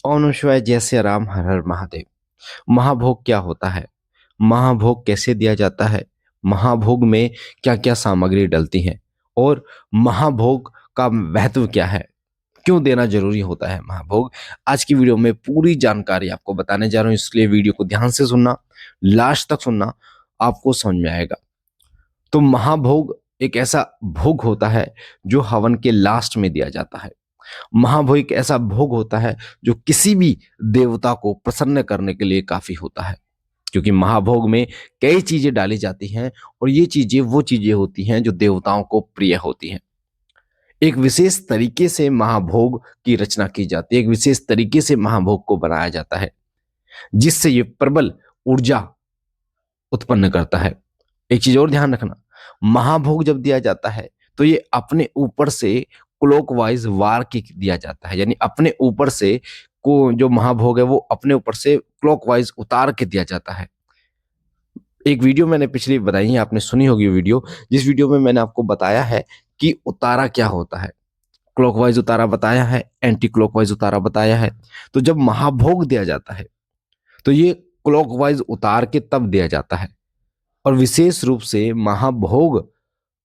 ओम नमः शिवाय। जय श्री राम। हर हर महादेव। महाभोग क्या होता है? महाभोग कैसे दिया जाता है? महाभोग में क्या क्या सामग्री डलती है? और महाभोग का महत्व क्या है? क्यों देना जरूरी होता है महाभोग? आज की वीडियो में पूरी जानकारी आपको बताने जा रहा हूं, इसलिए वीडियो को ध्यान से सुनना, लास्ट तक सुनना, आपको समझ में आएगा। तो महाभोग एक ऐसा भोग होता है जो हवन के लास्ट में दिया जाता है। महाभोग एक ऐसा भोग होता है जो किसी भी देवता को प्रसन्न करने के लिए काफी होता है, क्योंकि महाभोग में कई चीजें डाली जाती हैं और ये चीजें वो चीजें होती हैं जो देवताओं को प्रिय होती हैं। एक विशेष तरीके से महाभोग की रचना की जाती है, एक विशेष तरीके से महाभोग को बनाया जाता है, जिससे ये प्रबल ऊर्जा उत्पन्न करता है। एक चीज और ध्यान रखना, महाभोग जब दिया जाता है तो ये अपने ऊपर से क्लॉकवाइज वार के दिया जाता है, यानी अपने ऊपर से को जो महाभोग है वो अपने ऊपर से क्लॉकवाइज उतार के दिया जाता है। एक वीडियो मैंने पिछली बताई है, आपने सुनी होगी वीडियो, जिस वीडियो में मैंने आपको बताया है कि उतारा क्या होता है। क्लॉकवाइज उतारा बताया है, एंटी क्लॉकवाइज उतारा बताया है। तो जब महाभोग दिया जाता है तो ये क्लॉकवाइज उतार के तब दिया जाता है। और विशेष रूप से महाभोग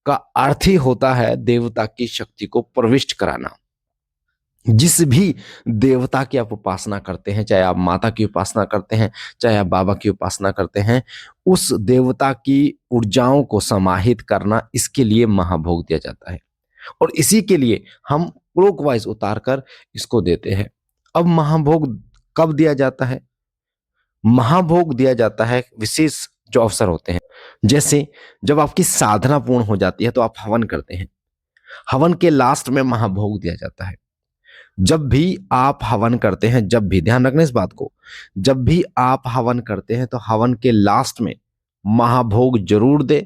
का अर्थ ही होता है देवता की शक्ति को प्रविष्ट कराना। जिस भी देवता की आप उपासना करते हैं, चाहे आप माता की उपासना करते हैं, चाहे आप बाबा की उपासना करते हैं, उस देवता की ऊर्जाओं को समाहित करना, इसके लिए महाभोग दिया जाता है। और इसी के लिए हम क्लॉकवाइज उतार कर इसको देते हैं। अब महाभोग कब दिया जाता है? महाभोग दिया जाता है विशेष जो अवसर होते हैं, जैसे जब आपकी साधना पूर्ण हो जाती है तो आप हवन करते हैं। हवन के लास्ट में महाभोग दिया जाता है। जब भी आप हवन करते हैं, जब भी ध्यान रखना इस बात को, जब भी आप हवन करते हैं तो हवन के लास्ट में महाभोग जरूर दे।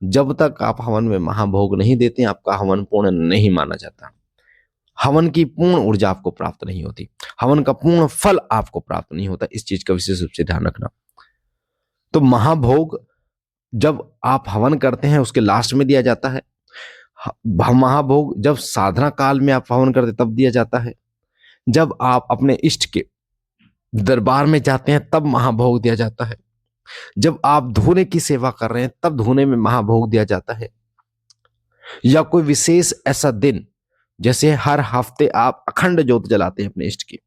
जब तक आप हवन में महाभोग नहीं देते आपका हवन पूर्ण नहीं माना जाता। हवन की पूर्ण ऊर्जा आपको प्राप्त नहीं होती, हवन का पूर्ण फल आपको प्राप्त नहीं होता। इस चीज का विशेष रूप से ध्यान रखना। तो महाभोग जब आप हवन करते हैं उसके लास्ट में दिया जाता है। महाभोग जब साधना काल में आप हवन करते तब दिया जाता है। जब आप अपने इष्ट के दरबार में जाते हैं तब महाभोग दिया जाता है। जब आप धूने की सेवा कर रहे हैं तब धूने में महाभोग दिया जाता है। या कोई विशेष ऐसा दिन, जैसे हर हफ्ते आप अखंड ज्योत जलाते हैं अपने इष्ट की,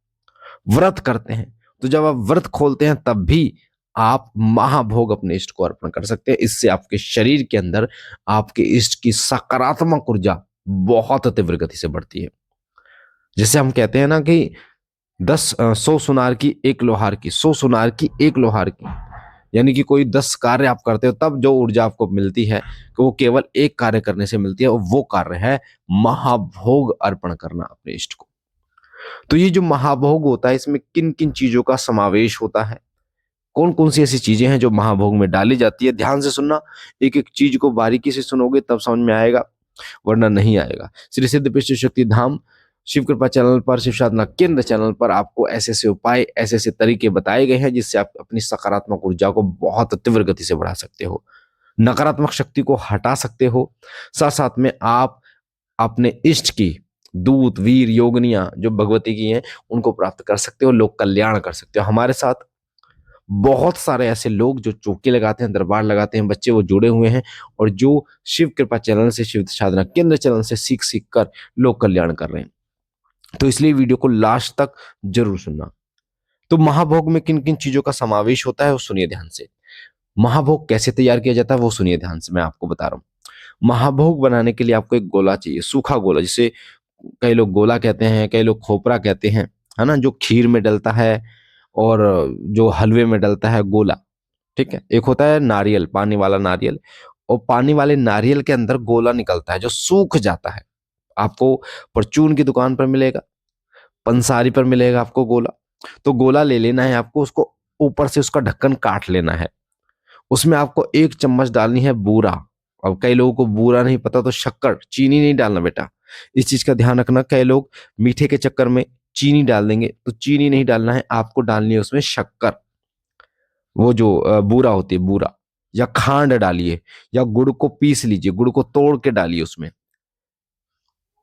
व्रत करते हैं, तो जब आप व्रत खोलते हैं तब भी आप महाभोग अपने इष्ट को अर्पण कर सकते हैं। इससे आपके शरीर के अंदर आपके इष्ट की सकारात्मक ऊर्जा बहुत तीव्र गति से बढ़ती है। जैसे हम कहते हैं ना कि 100 सुनार की एक लोहार की, 100 सुनार की एक लोहार की, यानी कि कोई 10 कार्य आप करते हो तब जो ऊर्जा आपको मिलती है कि वो केवल एक कार्य करने से मिलती है, और वो कार्य है महाभोग अर्पण करना अपने इष्ट को। तो ये जो महाभोग होता है इसमें किन किन चीजों का समावेश होता है, कौन कौन सी ऐसी चीजें हैं जो महाभोग में डाली जाती है, ध्यान से सुनना। एक एक चीज को बारीकी से सुनोगे तब समझ में आएगा, वरना नहीं आएगा। श्री सिद्ध विष्णु शक्ति धाम शिव कृपा चैनल पर, शिव साधना केंद्र चैनल पर आपको ऐसे ऐसे उपाय, ऐसे ऐसे तरीके बताए गए हैं जिससे आप अपनी सकारात्मक ऊर्जा को बहुत तीव्र गति से बढ़ा सकते हो, नकारात्मक शक्ति को हटा सकते हो। साथ साथ में आप अपने इष्ट की दूत वीर योगनियां जो भगवती की हैं उनको प्राप्त कर सकते हो, लोक कल्याण कर सकते हो। हमारे साथ बहुत सारे ऐसे लोग जो चौकी लगाते हैं, दरबार लगाते हैं, बच्चे वो जुड़े हुए हैं और जो शिव कृपा चैनल से, शिव साधना केंद्र चैनल से सीख सीख कर लोक कल्याण कर रहे हैं। तो इसलिए वीडियो को लास्ट तक जरूर सुनना। तो महाभोग में किन किन चीजों का समावेश होता है वो सुनिए ध्यान से। महाभोग कैसे तैयार किया जाता है वो सुनिए ध्यान से, मैं आपको बता रहा हूँ। महाभोग बनाने के लिए आपको एक गोला चाहिए, सूखा गोला, जिसे कई लोग गोला कहते हैं, कई लोग खोपरा कहते हैं, है ना, जो खीर में डलता है और जो हलवे में डलता है, गोला। ठीक है। एक होता है नारियल, पानी वाला नारियल, और पानी वाले नारियल के अंदर गोला निकलता है जो सूख जाता है। आपको परचून की दुकान पर मिलेगा, पंसारी पर मिलेगा आपको गोला। तो गोला ले लेना है आपको, उसको ऊपर से उसका ढक्कन काट लेना है। उसमें आपको 1 चम्मच डालनी है बूरा। अब कई लोगों को बूरा नहीं पता तो शक्कर, चीनी नहीं डालना बेटा, इस चीज का ध्यान रखना। कई लोग मीठे के चक्कर में चीनी डाल देंगे, तो चीनी नहीं डालना है आपको, डालनी है उसमें शक्कर, वो जो बूरा होती है, बूरा। या खांड डालिए, या गुड़ को पीस लीजिए, गुड़ को तोड़ के डालिए उसमें।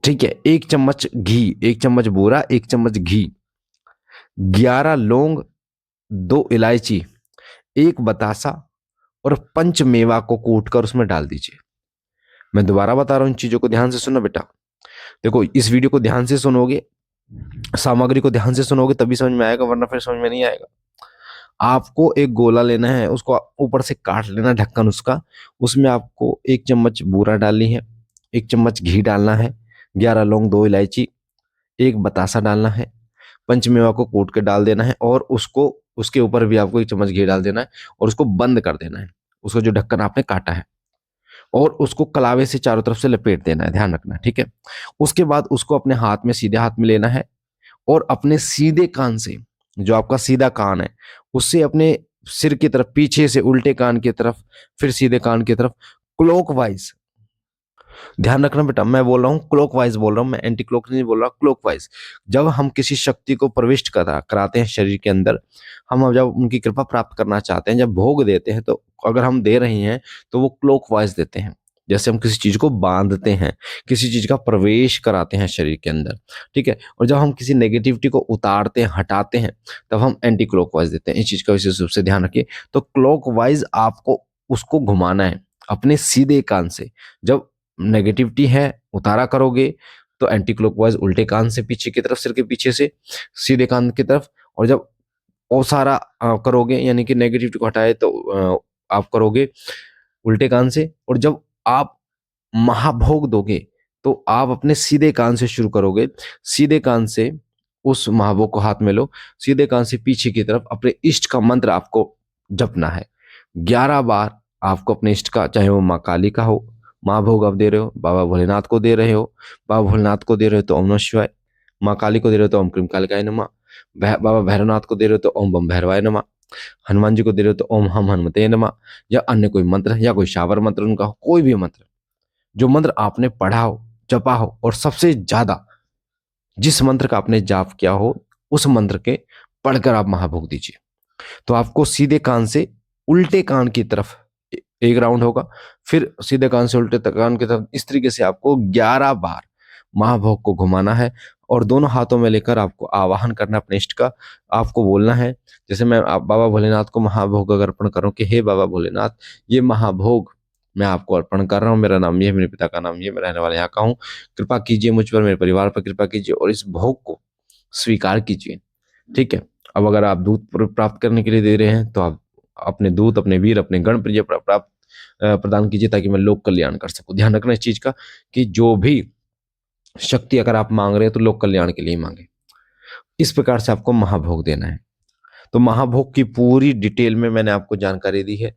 ठीक है। 1 चम्मच घी, 1 चम्मच बूरा, 1 चम्मच घी, 11 लौंग, 2 इलायची, 1 बतासा और पंचमेवा को कूटकर उसमें डाल दीजिए। मैं दोबारा बता रहा हूं, इन चीजों को ध्यान से सुनना बेटा। देखो, इस वीडियो को ध्यान से सुनोगे, सामग्री को ध्यान से सुनोगे तभी समझ में आएगा, वरना फिर समझ में नहीं आएगा। आपको एक गोला लेना है, उसको ऊपर से काट लेना, ढक्कन उसका। उसमें आपको 1 चम्मच बूरा डालनी है, 1 चम्मच घी डालना है, 11 लौंग, 2 इलायची, 1 बतासा डालना है, पंचमेवा को कूट के डाल देना है, और उसको उसके ऊपर भी आपको 1 चम्मच घी डाल देना है, और उसको बंद कर देना है, उसको जो ढक्कन आपने काटा है, और उसको कलावे से चारों तरफ से लपेट देना है, ध्यान रखना, ठीक है। उसके बाद उसको अपने हाथ में, सीधे हाथ में लेना है, और अपने सीधे कान से, जो आपका सीधा कान है, उससे अपने सिर की तरफ, पीछे से उल्टे कान की तरफ, फिर सीधे कान की तरफ, क्लॉकवाइज, ध्यान रखना बेटा, मैं बोल रहा हूँ क्लॉकवाइज बोल रहा हूँ, मैं एंटी क्लॉक नहीं बोल रहा, क्लॉकवाइज। जब हम किसी शक्ति को प्रविष्ट कराते हैं शरीर के अंदर, हम जब उनकी कृपा प्राप्त करना चाहते हैं, जब भोग देते हैं, तो अगर हम दे रहे हैं तो वो क्लॉकवाइज देते हैं। जैसे हम किसी चीज को बांधते हैं, किसी चीज का प्रवेश कराते हैं शरीर के अंदर, ठीक है। और जब हम किसी नेगेटिविटी को उतारते हैं, हटाते हैं, तब हम एंटी क्लॉकवाइज देते हैं। इस चीज का विशेष रूप से ध्यान रखिए। तो क्लॉकवाइज आपको उसको घुमाना है अपने सीधे कान से। जब नेगेटिविटी है, उतारा करोगे, तो एंटी क्लॉकवाइज उल्टे कान से, पीछे की तरफ, सिर के पीछे से सीधे कान की तरफ। और जब ओसारा करोगे, यानी कि नेगेटिविटी को हटाए, तो आप करोगे उल्टे कान से। और जब आप महाभोग दोगे, तो आप अपने सीधे कान से शुरू करोगे, सीधे कान से उस महाभोग को हाथ में लो, सीधे कान से पीछे की तरफ अपने इष्ट का मंत्र आपको जपना है 11 बार। आपको अपने इष्ट का, चाहे वो माँ काली का हो, महाभोग आप दे रहे हो, बाबा भोलेनाथ को दे रहे हो, बाबा भोलेनाथ को दे रहे हो तो ओम नमः शिवाय, माँ काली को दे रहे हो तो ओम क्रीम कालिकाय नमः, बाबा भैरवनाथ को दे रहे हो तो ओम बम भैरवाय नमः, हनुमान जी को दे रहे हो तो ओम हम हनुमते नमः, या अन्य कोई मंत्र, या कोई शावर मंत्र उनका हो, कोई भी मंत्र, जो मंत्र आपने पढ़ा हो, जपा हो, और सबसे ज्यादा जिस मंत्र का आपने जाप किया हो, उस मंत्र के पढ़कर आप महाभोग दीजिए। तो आपको सीधे कान से उल्टे कान की तरफ एक राउंड होगा, फिर सीधे कान से उल्टे कान की तरफ, इस तरीके से आपको 11 बार महाभोग को घुमाना है। और दोनों हाथों में लेकर आपको आवाहन करना अपने इष्ट का। आपको बोलना है, जैसे मैं आप बाबा भोलेनाथ को महाभोग अगर अर्पण करूं कि हे बाबा भोलेनाथ, ये महाभोग मैं आपको अर्पण कर रहा हूँ, मेरा नाम ये है, मेरे पिता का नाम ये, मैं रहने वाला यहाँ का हूँ, कृपा कीजिए मुझ पर, मेरे परिवार पर कृपा कीजिए, और इस भोग को स्वीकार कीजिए, ठीक है। अब अगर आप दूध प्राप्त करने के लिए दे रहे हैं, तो आप अपने दूत, अपने वीर, अपने गण प्रिय प्राप्त प्रदान कीजिए, ताकि मैं लोक कल्याण कर सकूं। ध्यान रखना इस चीज का, कि जो भी शक्ति अगर आप मांग रहे हैं, तो लोक कल्याण के लिए मांगे। इस प्रकार से आपको महाभोग देना है। तो महाभोग की पूरी डिटेल में मैंने आपको जानकारी दी है।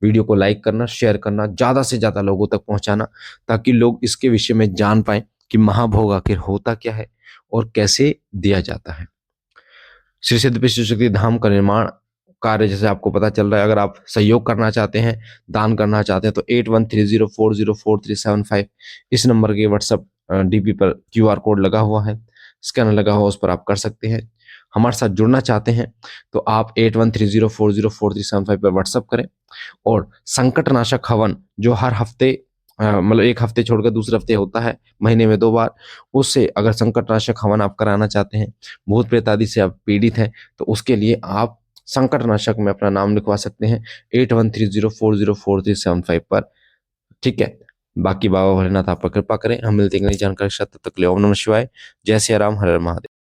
वीडियो को लाइक करना, शेयर करना, ज्यादा से ज्यादा लोगों तक पहुंचाना, ताकि लोग इसके विषय में जान पाए कि महाभोग आखिर होता क्या है और कैसे दिया जाता है। श्री सिद्ध विश्व शक्ति धाम का निर्माण कार्य, जैसे आपको पता चल रहा है, अगर आप सहयोग करना चाहते हैं, दान करना चाहते हैं, तो 8130404375 इस नंबर के व्हाट्सएप डीपी पर QR कोड लगा हुआ है, स्कैनर लगा हुआ, उस पर आप कर सकते हैं। हमारे साथ जुड़ना चाहते हैं तो आप 8130404375 पर व्हाट्सएप करें। और संकटनाशक हवन, जो हर हफ्ते मतलब एक हफ्ते छोड़कर दूसरे हफ्ते होता है, महीने में 2 बार, उससे अगर संकटनाशक हवन आप कराना चाहते हैं, भूत प्रेत आदि से आप पीड़ित हैं, तो उसके लिए आप संकटनाशक में अपना नाम लिखवा सकते हैं 8130404375 पर, ठीक है। बाकी बाबा भोलेनाथ आप पर कृपा करें। हम मिलते हैं नई जानकारी के साथ, तब तक के लिए ओम नमः शिवाय, जय सिया राम, हर हर महादेव।